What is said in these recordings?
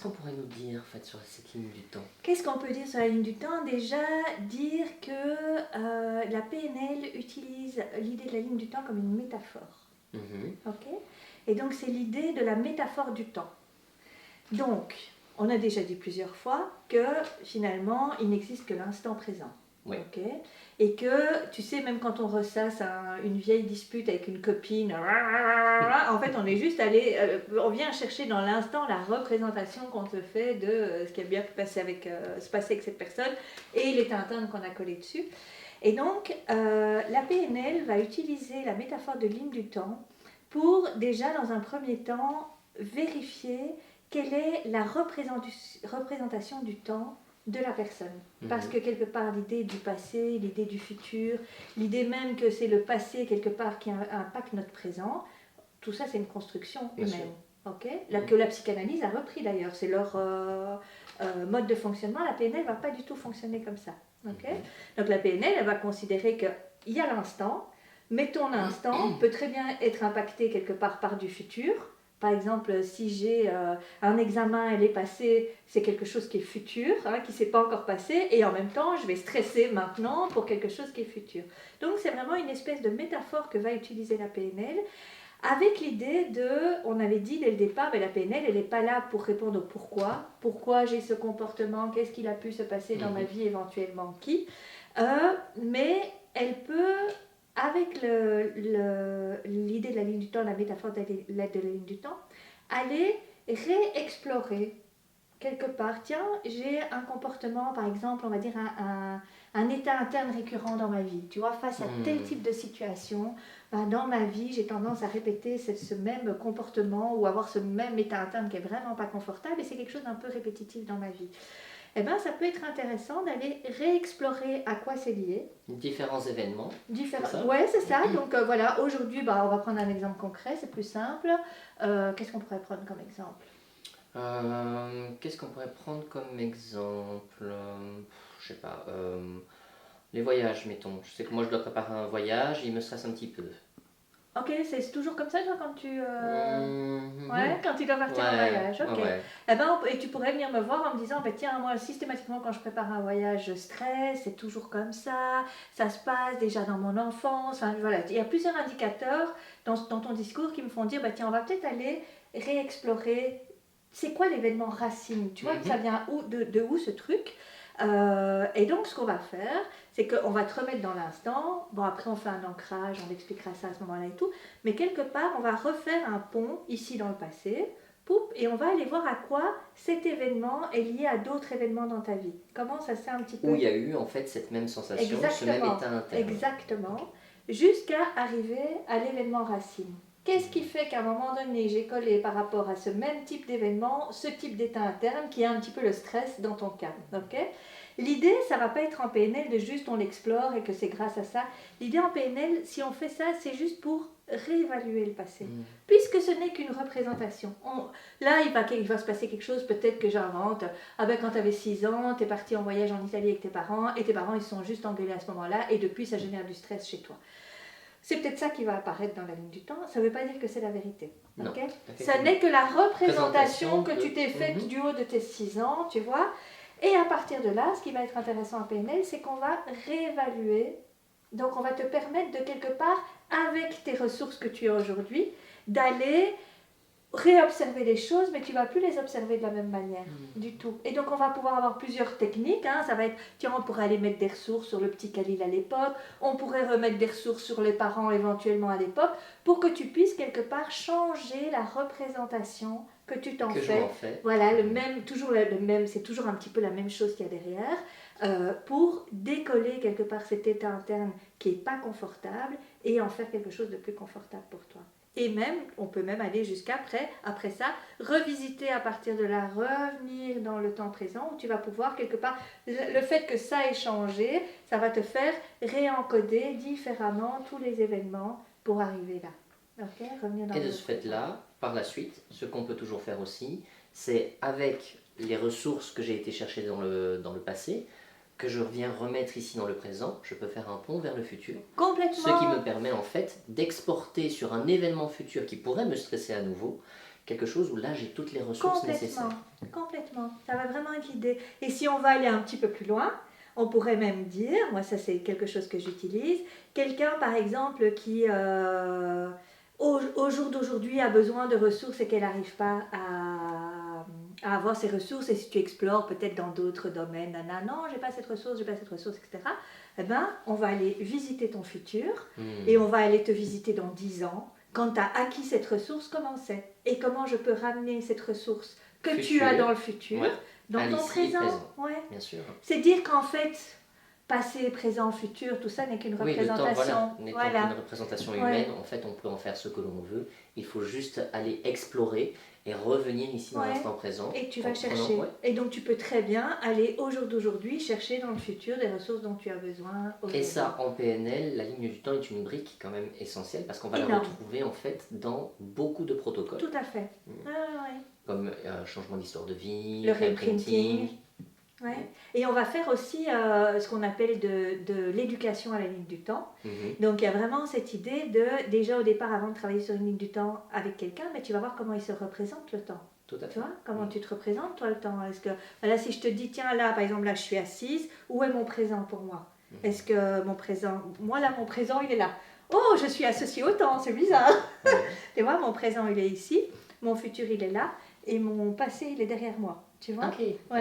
qu'on pourrait nous dire en fait, sur cette ligne du temps? Qu'est-ce qu'on peut dire sur la ligne du temps? Déjà, dire que la PNL utilise l'idée de la ligne du temps comme une métaphore. Ok. Et donc, c'est l'idée de la métaphore du temps. Donc, on a déjà dit plusieurs fois que finalement, il n'existe que l'instant présent. Oui. Okay. Et que, tu sais, même quand on ressasse une vieille dispute avec une copine, en fait, on est juste allé, on vient chercher dans l'instant la représentation qu'on se fait de ce qui a bien pu passer se passer avec cette personne et les tintins qu'on a collés dessus. Et donc, la PNL va utiliser la métaphore de ligne du temps pour déjà, dans un premier temps, vérifier quelle est la représentation du temps de la personne. Parce que quelque part, l'idée du passé, l'idée du futur, l'idée même que c'est le passé quelque part qui impacte notre présent, tout ça c'est une construction humaine. Okay. Que la psychanalyse a repris d'ailleurs, c'est leur mode de fonctionnement. La PNL ne va pas du tout fonctionner comme ça. Okay. Donc la PNL, elle va considérer qu'il y a l'instant, mais ton instant peut très bien être impacté quelque part par du futur. Par exemple, si j'ai un examen, elle est passée, c'est quelque chose qui est futur, qui ne s'est pas encore passé, et en même temps, je vais stresser maintenant pour quelque chose qui est futur. Donc, c'est vraiment une espèce de métaphore que va utiliser la PNL, avec l'idée on avait dit dès le départ, mais la PNL, elle n'est pas là pour répondre au pourquoi j'ai ce comportement, qu'est-ce qu'il a pu se passer dans ma vie éventuellement, mais elle peut... Avec l'idée de la ligne du temps, la métaphore de la ligne du temps, aller réexplorer quelque part. Tiens, j'ai un comportement, par exemple, on va dire un état interne récurrent dans ma vie. Tu vois, face à tel type de situation, dans ma vie, j'ai tendance à répéter ce même comportement ou avoir ce même état interne qui est vraiment pas confortable et c'est quelque chose d'un peu répétitif dans ma vie. Eh bien, ça peut être intéressant d'aller réexplorer à quoi c'est lié. Différents événements. Oui, c'est ça. Donc voilà, aujourd'hui, on va prendre un exemple concret, c'est plus simple. Qu'est-ce qu'on pourrait prendre comme exemple? Qu'est-ce qu'on pourrait prendre comme exemple? Je sais pas. Les voyages, mettons. Je sais que moi, je dois préparer un voyage, il me stresse un petit peu. Ok, c'est toujours comme ça, toi, quand tu... quand tu dois partir en voyage, ok. Ouais. Et tu pourrais venir me voir en me disant, tiens, moi, systématiquement, quand je prépare un voyage, je stresse, c'est toujours comme ça se passe déjà dans mon enfance, voilà. Il y a plusieurs indicateurs dans ton discours qui me font dire, tiens, on va peut-être aller réexplorer, c'est quoi l'événement racine, tu vois, ça vient de où ce truc? Et donc, ce qu'on va faire, c'est qu'on va te remettre dans l'instant. Bon, après, on fait un ancrage, on expliquera ça à ce moment-là et tout. Mais quelque part, on va refaire un pont ici dans le passé. Et on va aller voir à quoi cet événement est lié à d'autres événements dans ta vie. Comment ça s'est un petit peu... Où il y a eu en fait cette même sensation, ce même état interne. Exactement. Jusqu'à arriver à l'événement racine. Qu'est-ce qui fait qu'à un moment donné, j'ai collé par rapport à ce même type d'événement, ce type d'état interne qui est un petit peu le stress dans ton cas, ok? L'idée, ça ne va pas être en PNL de juste on l'explore et que c'est grâce à ça. L'idée en PNL, si on fait ça, c'est juste pour réévaluer le passé. Puisque ce n'est qu'une représentation. Là, il va se passer quelque chose, peut-être que j'invente. Quand tu avais 6 ans, tu es parti en voyage en Italie avec tes parents, et tes parents, ils se sont juste engueulés à ce moment-là, et depuis, ça génère du stress chez toi. C'est peut-être ça qui va apparaître dans la ligne du temps. Ça ne veut pas dire que c'est la vérité. Okay? Ça n'est que la représentation que tu t'es faite du haut de tes 6 ans, tu vois. Et à partir de là, ce qui va être intéressant en PNL, c'est qu'on va réévaluer. Donc, on va te permettre de quelque part, avec tes ressources que tu as aujourd'hui, d'aller réobserver les choses, mais tu ne vas plus les observer de la même manière du tout. Et donc, on va pouvoir avoir plusieurs techniques. Ça va être, tiens, on pourrait aller mettre des ressources sur le petit Khalil à l'époque, on pourrait remettre des ressources sur les parents éventuellement à l'époque, pour que tu puisses quelque part changer la représentation que tu t'en fais. Voilà, toujours le même, c'est toujours un petit peu la même chose qu'il y a derrière, pour décoller quelque part cet état interne qui n'est pas confortable et en faire quelque chose de plus confortable pour toi. Et même, on peut même aller après ça, revisiter à partir de là, revenir dans le temps présent où tu vas pouvoir quelque part, le fait que ça ait changé, ça va te faire réencoder différemment tous les événements pour arriver là. Okay, revenir dans et de ce fait-là, par la suite, ce qu'on peut toujours faire aussi, c'est avec les ressources que j'ai été chercher dans le passé, que je viens remettre ici dans le présent, je peux faire un pont vers le futur. Complètement. Ce qui me permet en fait d'exporter sur un événement futur qui pourrait me stresser à nouveau, quelque chose où là j'ai toutes les ressources nécessaires. Complètement. Ça va vraiment être l'idée. Et si on va aller un petit peu plus loin, on pourrait même dire, moi ça c'est quelque chose que j'utilise, quelqu'un par exemple qui au jour d'aujourd'hui a besoin de ressources et qu'elle n'arrive pas à avoir ces ressources, et si tu explores peut-être dans d'autres domaines, non, j'ai pas cette ressource, etc. Eh ben, on va aller visiter ton futur et on va aller te visiter dans 10 ans. Quand tu as acquis cette ressource, comment c'est? Et comment je peux ramener cette ressource que tu as dans le futur, dans ton présent. Bien sûr. C'est dire qu'en fait, passé, présent, futur, tout ça n'est qu'une représentation. N'est qu'une représentation humaine. En fait, on peut en faire ce que l'on veut. Il faut juste aller explorer et revenir ici dans l'instant présent. Et tu vas chercher. Et donc, tu peux très bien aller au jour d'aujourd'hui chercher dans le futur des ressources dont tu as besoin. Et ça, en PNL, la ligne du temps est une brique quand même essentielle parce qu'on va la retrouver en fait dans beaucoup de protocoles. Tout à fait. Comme changement d'histoire de vie, le reprinting. Et on va faire aussi ce qu'on appelle de l'éducation à la ligne du temps. Donc il y a vraiment cette idée de, déjà au départ, avant de travailler sur une ligne du temps avec quelqu'un, mais tu vas voir comment il se représente le temps. Tout à fait. Tu vois, comment tu te représentes toi le temps. Est-ce que, voilà, si je te dis, tiens là, par exemple, là je suis assise, où est mon présent pour moi? Est-ce que mon présent, moi là mon présent il est là. Oh, je suis associée au temps, c'est bizarre. Tu vois, mon présent il est ici, mon futur il est là, et mon passé il est derrière moi. Tu vois?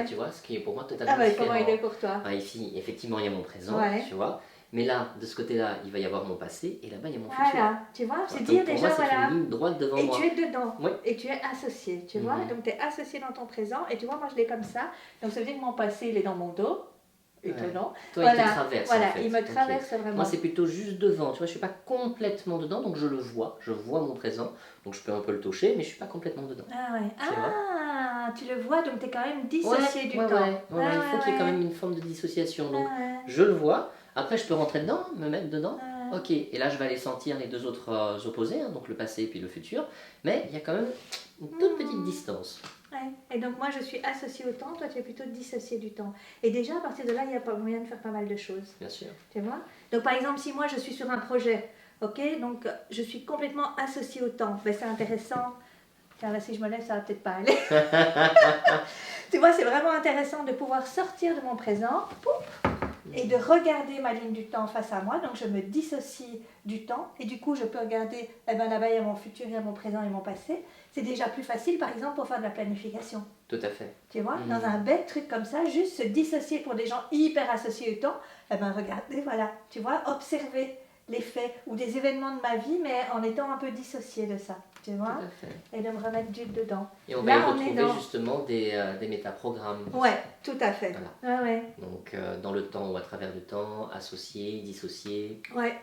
Tu vois, ce qui est pour moi totalement différent. Comment il est pour toi? Ici, effectivement, il y a mon présent, tu vois. Mais là, de ce côté-là, il va y avoir mon passé, et là-bas, il y a mon futur. Voilà, tu vois, c'est dire déjà, moi, c'est une ligne droite devant moi. Et tu es dedans, et tu es associé, tu vois. Donc, tu es associé dans ton présent, et tu vois, moi, je l'ai comme ça. Donc, ça veut dire que mon passé, il est dans mon dos. Étonnant. Toi, il te traverse. Voilà, en fait. Il me traverse vraiment. Moi, c'est plutôt juste devant. Tu vois, je suis pas complètement dedans, donc je le vois. Je vois mon présent, donc je peux un peu le toucher, mais je suis pas complètement dedans. Tu le vois, donc tu es quand même dissocié du temps. Il faut qu'il y ait quand même une forme de dissociation. Donc, je le vois. Après, je peux rentrer dedans, me mettre dedans. Ok, et là, je vais aller sentir les deux autres opposés, donc le passé et puis le futur. Mais il y a quand même une toute petite distance. Et donc moi je suis associée au temps, toi tu es plutôt dissociée du temps. Et déjà à partir de là il y a moyen de faire pas mal de choses. Bien sûr. Tu vois? Donc par exemple si moi je suis sur un projet, ok, donc je suis complètement associée au temps, ben, c'est intéressant. Tiens là si je me lève ça va peut-être pas aller. Tu vois, c'est vraiment intéressant de pouvoir sortir de mon présent, et de regarder ma ligne du temps face à moi. Donc je me dissocie du temps et du coup je peux regarder, là-bas il y a mon futur, il y a mon présent et mon passé. C'est déjà plus facile par exemple pour faire de la planification. Tout à fait. Tu vois, dans un bête truc comme ça, juste se dissocier pour des gens hyper associés au temps, regardez, voilà, tu vois, observer les faits ou des événements de ma vie mais en étant un peu dissocié de ça. Tu vois, tout à fait. Et de me remettre dedans. Et on va y retrouver justement des métaprogrammes. Ouais, tout à fait. Voilà. Donc dans le temps ou à travers le temps, associé, dissocié. Ouais.